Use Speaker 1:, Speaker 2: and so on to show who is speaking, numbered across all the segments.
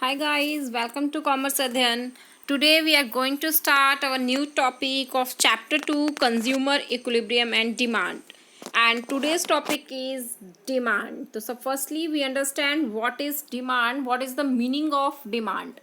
Speaker 1: Hi guys, welcome to Commerce Adhyan. Today we are going to start our new topic of Chapter 2 Consumer Equilibrium and Demand. And today's topic is demand. So firstly we understand what is demand, what is the meaning of demand.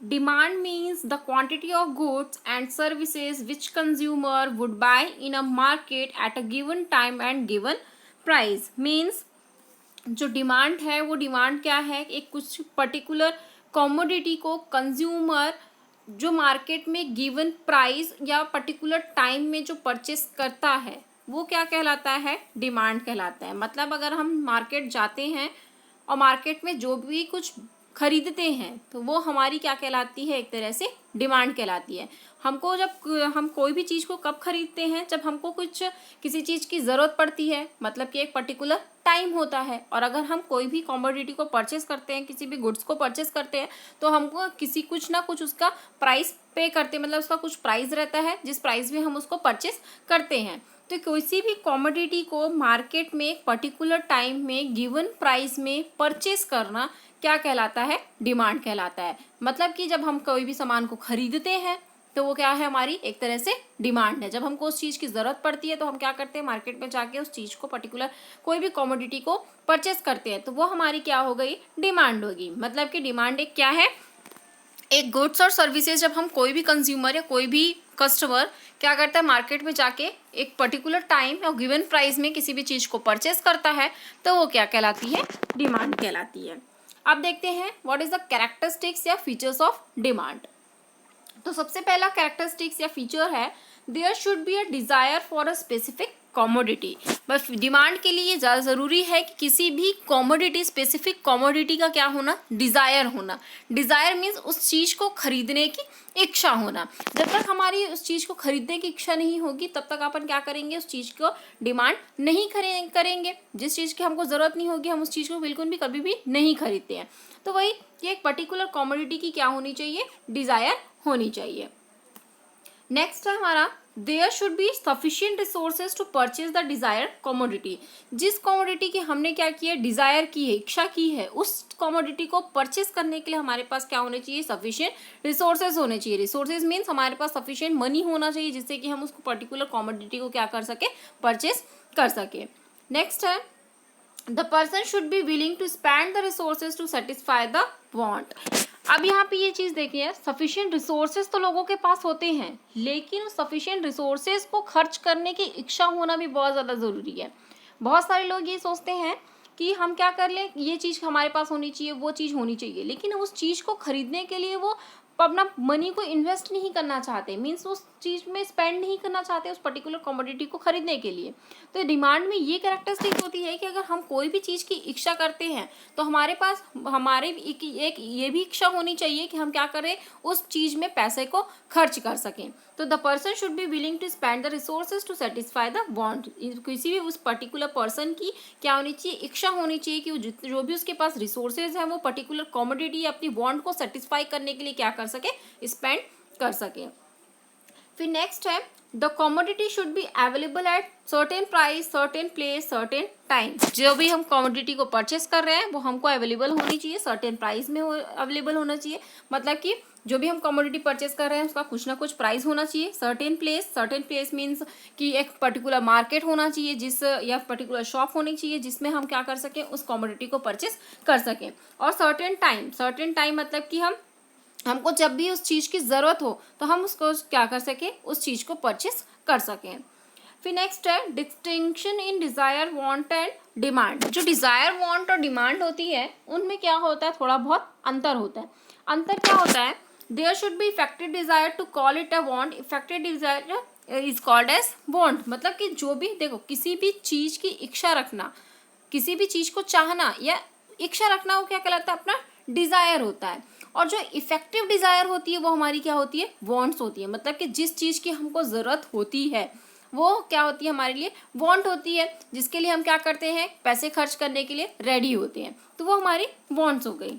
Speaker 1: Demand means the quantity of goods and services which consumer would buy in a market at a given time and given price. Means जो demand है वो demand क्या है, एक कुछ particular commodity को consumer जो market में गिवन प्राइस या पर्टिकुलर टाइम में जो परचेस करता है वो क्या कहलाता है, डिमांड कहलाता है. मतलब अगर हम मार्केट जाते हैं और मार्केट में जो भी कुछ खरीदते हैं तो वो हमारी क्या कहलाती है, एक तरह से डिमांड कहलाती है. हमको जब हम कोई भी चीज़ को कब खरीदते हैं, जब हमको कुछ किसी चीज़ की ज़रूरत पड़ती है, मतलब कि एक पर्टिकुलर टाइम होता है. और अगर हम कोई भी कमोडिटी को परचेस करते हैं, किसी भी गुड्स को परचेस करते हैं, तो हमको किसी कुछ ना कुछ उसका प्राइस पे करते हैं, मतलब उसका कुछ प्राइस रहता है जिस प्राइस में हम उसको परचेस करते हैं. तो किसी भी कमोडिटी को मार्केट में एक पर्टिकुलर टाइम में गिवन प्राइस में परचेस करना क्या कहलाता है, डिमांड कहलाता है. मतलब कि जब हम कोई भी सामान को खरीदते हैं तो वो क्या है, हमारी एक तरह से डिमांड है. जब हमको उस चीज़ की ज़रूरत पड़ती है तो हम क्या करते हैं, मार्केट में जाके उस चीज़ को पर्टिकुलर कोई भी कमोडिटी को परचेस करते हैं, तो वो हमारी क्या हो गई, डिमांड होगी. मतलब कि डिमांड एक क्या है, एक गुड्स और सर्विसेज जब हम कोई भी कंज्यूमर या कोई भी कस्टमर क्या करता है, मार्केट में जाके एक पर्टिकुलर टाइम और गिवन प्राइस में किसी भी चीज़ को परचेस करता है तो वो क्या कहलाती है, डिमांड कहलाती है. अब देखते हैं व्हाट इज द कैरेक्टरिस्टिक्स या फीचर्स ऑफ डिमांड. तो सबसे पहला कैरेक्टरिस्टिक्स या फीचर है, there should be a desire for a specific commodity. बस डिमांड के लिए ज़्यादा ज़रूरी है कि किसी भी कॉमोडिटी, स्पेसिफिक कॉमोडिटी का क्या होना, डिज़ायर होना. डिज़ायर मीन्स उस चीज़ को खरीदने की इच्छा होना. जब तक हमारी उस चीज़ को खरीदने की इच्छा नहीं होगी तब तक अपन क्या करेंगे, उस चीज़ को डिमांड नहीं करेंगे. जिस चीज़ की हमको ज़रूरत नहीं होगी हम उस चीज़ को बिल्कुल भी कभी भी नहीं खरीदते हैं. तो वही कि एक पर्टिकुलर कॉमोडिटी की क्या होनी चाहिए, डिज़ायर होनी चाहिए. नेक्स्ट है हमारा, there should be sufficient resources to purchase the desire commodity. जिस कॉमोडिटी की हमने क्या किया, डिजायर की है, इच्छा की है, उस कॉमोडिटी को परचेज करने के लिए हमारे पास क्या होने चाहिए, सफिशिएंट रिसोर्सेज होने चाहिए. रिसोर्सेज मीन्स हमारे पास सफिशिएंट मनी होना चाहिए जिससे कि हम उसको पर्टिकुलर कॉमोडिटी को क्या कर सके, परचेज कर सके. नेक्स्ट है, the person should be willing to spend the resources to satisfy the want. अब यहाँ पे ये चीज़ देखिए, सफिशिएंट रिसोर्सेज तो लोगों के पास होते हैं लेकिन उस सफिशिएंट रिसोर्सेज को खर्च करने की इच्छा होना भी बहुत ज़्यादा ज़रूरी है. बहुत सारे लोग ये सोचते हैं कि हम क्या कर लें, ये चीज़ हमारे पास होनी चाहिए, वो चीज़ होनी चाहिए, लेकिन उस चीज़ को खरीदने के लिए वो अपना मनी को इन्वेस्ट नहीं करना चाहते. मीन्स उस चीज़ में स्पेंड नहीं करना चाहते उस पर्टिकुलर कमोडिटी को खरीदने के लिए. तो डिमांड में ये कैरेक्टरिस्टिक होती है कि अगर हम कोई भी चीज़ की इच्छा करते हैं तो हमारे पास हमारे एक ये भी इच्छा होनी चाहिए कि हम क्या करें, उस चीज़ में पैसे को खर्च कर सकें. तो the person should be willing to spend the resources to satisfy the want. किसी भी उस पर्टिकुलर पर्सन की क्या होनी चाहिए, इच्छा होनी चाहिए कि जो भी उसके पास रिसोर्सेज हैं वो पर्टिकुलर कॉमोडिटी अपनी वांट को सेटिस्फाई करने के लिए क्या कर सके, स्पेंड कर सके. फिर नेक्स्ट है, the commodity should be available at certain price, certain place, certain time. जो भी हम कॉमोडिटी को परचेस कर रहे हैं वो हमको अवेलेबल होनी चाहिए, सर्टेन प्राइस में अवेलेबल होना चाहिए. मतलब कि जो भी हम कॉमोडिटी परचेस कर रहे हैं उसका कुछ ना कुछ प्राइस होना चाहिए. सर्टेन प्लेस मीन्स कि एक पर्टिकुलर मार्केट होना चाहिए जिस या पर्टिकुलर शॉप होनी चाहिए जिसमें हम क्या कर सकें, उस कॉमोडिटी को परचेस कर सकें. और सर्टेन टाइम मतलब कि हमको जब भी उस चीज़ की ज़रूरत हो तो हम उसको क्या कर सकें, उस चीज़ को परचेस कर सकें. फिर नेक्स्ट है, distinction in desire, want and demand. जो डिज़ायर, वांट और डिमांड होती है उनमें क्या होता है, थोड़ा बहुत अंतर होता है. अंतर क्या होता है, there should be effective desire to call it a want, effective desire is called as want. मतलब कि जो भी देखो, किसी भी चीज़ की इच्छा रखना, किसी भी चीज़ को चाहना या इच्छा रखना वो क्या कहलाता है, अपना डिज़ायर होता है. और जो इफेक्टिव डिज़ायर होती है वो हमारी क्या होती है, वांट्स होती है. मतलब कि जिस चीज़ की हमको ज़रूरत होती है वो क्या होती है, हमारे लिए वांट होती है, जिसके लिए हम क्या करते हैं, पैसे खर्च करने के लिए रेडी होते हैं, तो वो हमारी वांट्स हो गई.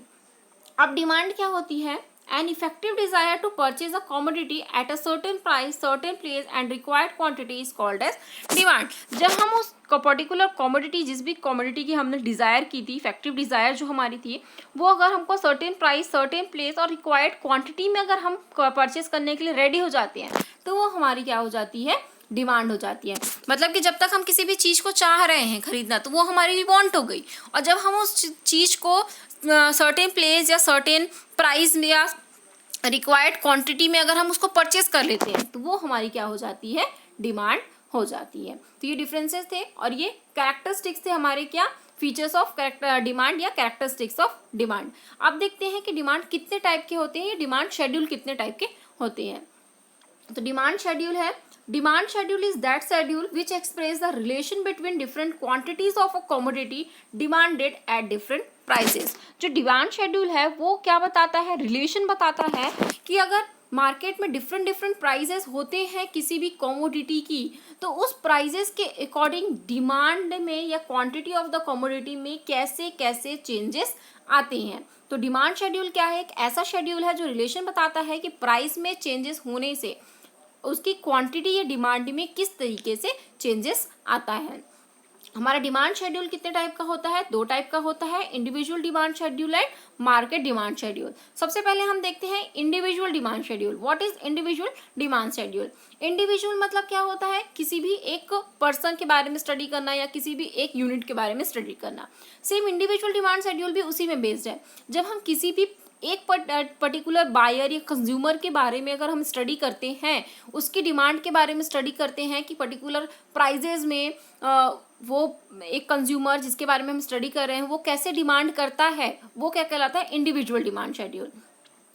Speaker 1: अब डिमांड क्या होती है, an effective desire to purchase a commodity at a certain price, certain place and required quantity is called as demand. जब हम उस पर्टिकुलर कमोडिटी, जिस भी कमोडिटी की हमने डिज़ायर की थी, इफेक्टिव डिज़ायर जो हमारी थी, वो अगर हमको सर्टेन प्राइस, सर्टेन प्लेस और रिक्वायर्ड क्वांटिटी में अगर हम परचेस करने के लिए रेडी हो जाते हैं तो वो हमारी क्या हो जाती है, डिमांड हो जाती है. मतलब कि जब तक हम किसी भी चीज़ को चाह रहे हैं खरीदना तो वो हमारी वांट हो गई, और जब हम उस चीज़ को सर्टेन प्लेस या सर्टेन प्राइस में या रिक्वायर्ड क्वांटिटी में अगर हम उसको परचेस कर लेते हैं तो वो हमारी क्या हो जाती है, डिमांड हो जाती है. तो ये डिफरेंसेस थे और ये कैरेक्टरिस्टिक्स थे हमारे, क्या फीचर्स ऑफ डिमांड या कैरेक्टरिस्टिक्स ऑफ डिमांड. अब देखते हैं कि डिमांड कितने टाइप के होते हैं, ये डिमांड शेड्यूल कितने टाइप के होते हैं. तो डिमांड शेड्यूल है, demand schedule is that schedule which express the relation between different quantities of a commodity demanded at different prices. जो डिमांड शेड्यूल है वो क्या बताता है, रिलेशन बताता है कि अगर मार्केट में डिफरेंट डिफरेंट प्राइजेस होते हैं किसी भी कमोडिटी की, तो उस प्राइजेस के अकॉर्डिंग डिमांड में या क्वांटिटी ऑफ द कमोडिटी में कैसे कैसे चेंजेस आते हैं. तो डिमांड शेड्यूल क्या है, एक ऐसा शेड्यूल है जो रिलेशन बताता है कि प्राइस में चेंजेस होने से उसकी क्वांटिटी या डिमांड में किस तरीके से चेंजेस आता है. हमारा डिमांड शेड्यूल कितने टाइप का होता है, दो टाइप का होता है, individual demand schedule and market demand schedule. सबसे पहले हम देखते हैं individual demand schedule. What is individual demand schedule. Individual मतलब क्या होता है, किसी भी एक पर्सन के बारे में स्टडी करना या किसी भी एक यूनिट के बारे में स्टडी करना. सेम इंडिविजुअल डिमांड शेड्यूल भी उसी में बेस्ड है. जब हम किसी भी एक पर्टिकुलर बायर या कंज्यूमर के बारे में अगर हम स्टडी करते हैं, उसकी डिमांड के बारे में स्टडी करते हैं कि पर्टिकुलर प्राइजेज में वो एक कंज्यूमर जिसके बारे में हम स्टडी कर रहे हैं वो कैसे डिमांड करता है, वो क्या कहलाता है, individual demand schedule.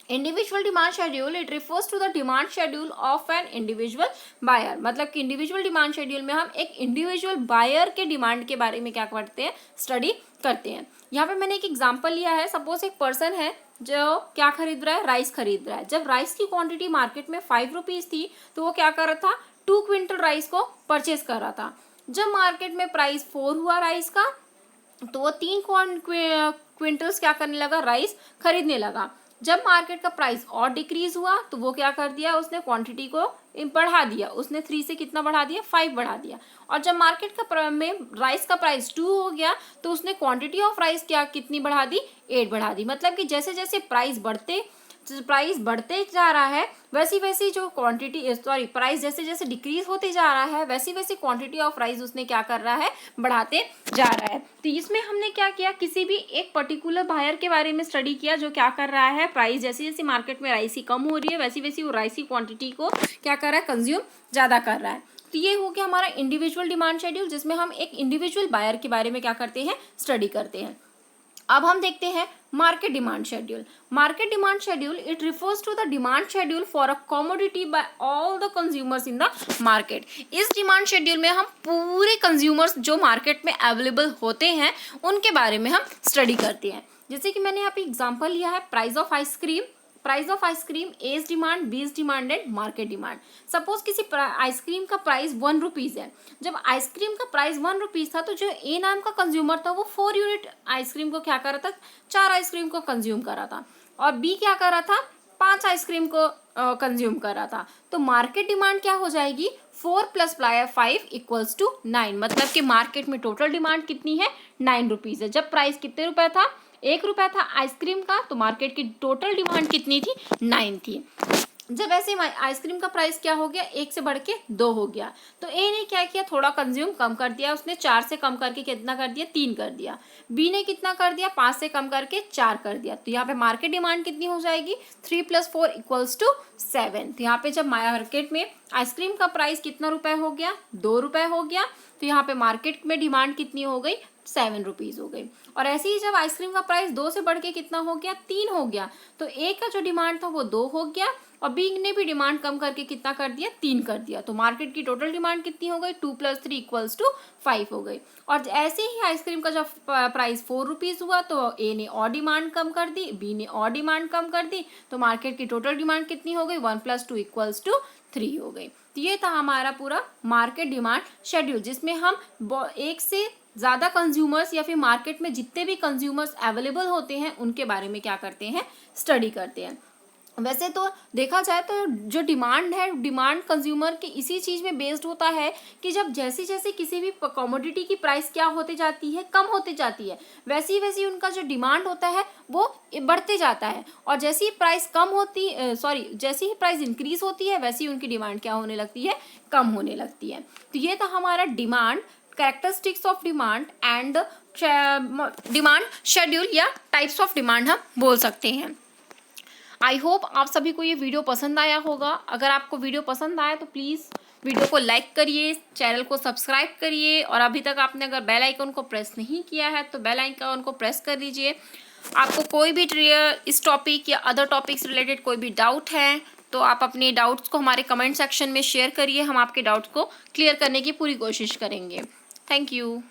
Speaker 1: Individual demand schedule it refers to the demand schedule of an individual buyer. मतलब कि इंडिविजुअल डिमांड शेड्यूल में हम एक इंडिविजुअल बायर के डिमांड के बारे में क्या करते हैं, स्टडी करते हैं. यहाँ पे मैंने एक एग्जांपल लिया है. सपोज एक पर्सन है जो क्या खरीद रहा है, राइस खरीद रहा है. जब राइस की क्वांटिटी मार्केट में 5 रुपीज़ थी तो वो क्या कर रहा था, 2 क्विंटल राइस को परचेज कर रहा था. जब मार्केट में प्राइस 4 हुआ राइस का तो वो 3 क्विंटल्स क्या करने लगा, राइस खरीदने लगा. जब मार्केट का प्राइस और डिक्रीज हुआ तो वो क्या कर दिया, उसने क्वांटिटी को बढ़ा दिया. उसने 3 से कितना बढ़ा दिया, 5 बढ़ा दिया. और जब मार्केट का में राइस का प्राइस 2 हो गया तो उसने क्वांटिटी ऑफ राइस क्या कितनी बढ़ा दी, 8 बढ़ा दी. मतलब कि जैसे जैसे प्राइस बढ़ते जा रहा है वैसी वैसी जो क्वांटिटी प्राइस जैसे जैसे डिक्रीज होते जा रहा है वैसी वैसी क्वांटिटी ऑफ राइस उसने क्या कर रहा है, बढ़ाते जा रहा है. तो इसमें हमने क्या किया, किसी भी एक पर्टिकुलर बायर के बारे में स्टडी किया जो क्या कर रहा है, प्राइस जैसे जैसे मार्केट में राइस की कम हो रही है वैसी वैसी वो राइस की क्वांटिटी को क्या कर रहा है, कंज्यूम ज़्यादा कर रहा है. तो ये हो गया हमारा इंडिविजुअल डिमांड शेड्यूल जिसमें हम एक इंडिविजुअल बायर के बारे में क्या करते हैं, स्टडी करते हैं. अब हम देखते हैं market demand schedule. Market demand schedule it refers to the demand schedule for a commodity by all the consumers in the market. इस डिमांड शेड्यूल में हम पूरे कंज्यूमर्स जो मार्केट में अवेलेबल होते हैं उनके बारे में हम स्टडी करते हैं. जैसे कि मैंने यहाँ पे एग्जांपल लिया है, price of ice cream. Price of ice cream, as demand, बीज demand and market demand. Suppose किसी आइसक्रीम का प्राइस 1 रुपीज़ है. जब आइसक्रीम का प्राइस 1 रुपीज़ था तो जो ए नाम का कंज्यूमर था वो 4 यूनिट आइसक्रीम को क्या कर रहा था, 4 आइसक्रीम को कंज्यूम कर रहा था. और बी क्या कर रहा था, 5 आइसक्रीम को कंज्यूम कर रहा था. तो मार्केट डिमांड क्या हो जाएगी, 4 + 5 = 9. मतलब कि मार्केट में टोटल डिमांड कितनी है, 9 रुपीज़ है. जब प्राइस कितने रुपए था, 1 रुपया था आइसक्रीम का, तो मार्केट की टोटल डिमांड कितनी थी, 9 थी. जब ऐसे आइसक्रीम का प्राइस क्या हो गया, 1 से बढ़ के 2 हो गया तो ए ने क्या किया, थोड़ा कंज्यूम कम कर दिया. उसने 4 से कम करके कितना कर दिया, 3 कर दिया. बी ने कितना कर दिया, 5 से कम करके 4 कर दिया. तो यहाँ पे मार्केट डिमांड कितनी हो जाएगी, 3 + 4 = 7. तो यहाँ पे जब मार्केट में आइसक्रीम का प्राइस कितना रुपए हो गया, 2 रुपए हो गया. तो यहाँ पे मार्केट में डिमांड कितनी हो गई, 7 रुपीज़ हो गई. और ऐसे ही जब आइसक्रीम का प्राइस 2 से बढ़ के कितना हो गया, 3 हो गया. तो ए का जो डिमांड था वो 2 हो गया और बी ने भी डिमांड कम करके कितना कर दिया, 3 कर दिया. तो मार्केट की टोटल डिमांड कितनी हो गई, 2 + 3 = 5 हो गई. और ऐसे ही आइसक्रीम का जब प्राइस 4 रुपीज़ हुआ तो ए ने और डिमांड कम कर दी, बी ने और डिमांड कम कर दी. तो मार्केट की टोटल डिमांड कितनी हो गई, 1 + 2 = 3 हो गई. तो ये था हमारा पूरा मार्केट डिमांड शेड्यूल जिसमें हम एक से ज़्यादा कंज्यूमर्स या फिर मार्केट में जितने भी कंज्यूमर्स अवेलेबल होते हैं उनके बारे में क्या करते हैं, स्टडी करते हैं. वैसे तो देखा जाए तो जो डिमांड है, डिमांड कंज्यूमर के इसी चीज़ में बेस्ड होता है कि जब जैसे जैसे किसी भी कमोडिटी की प्राइस क्या होती जाती है, कम होती जाती है, वैसी वैसी उनका जो डिमांड होता है वो बढ़ते जाता है। और जैसी ही प्राइस जैसी ही प्राइस इंक्रीज होती है वैसी उनकी डिमांड क्या होने लगती है, कम होने लगती है। तो ये था हमारा demand, characteristics of demand and demand schedule या टाइप्स ऑफ डिमांड हम बोल सकते हैं। आई होप आप सभी को ये वीडियो पसंद आया होगा। अगर आपको वीडियो पसंद आया तो प्लीज़ वीडियो को लाइक करिए, चैनल को सब्सक्राइब करिए, और अभी तक आपने अगर बेल आइकन को प्रेस नहीं किया है तो बेल आइकन को प्रेस कर दीजिए। आपको कोई भी इस टॉपिक या अदर टॉपिक्स रिलेटेड कोई भी डाउट है तो आप अपने डाउट्स को हमारे कमेंट सेक्शन में शेयर करिए, हम आपके डाउट्स को क्लियर करने की पूरी कोशिश करेंगे। Thank you.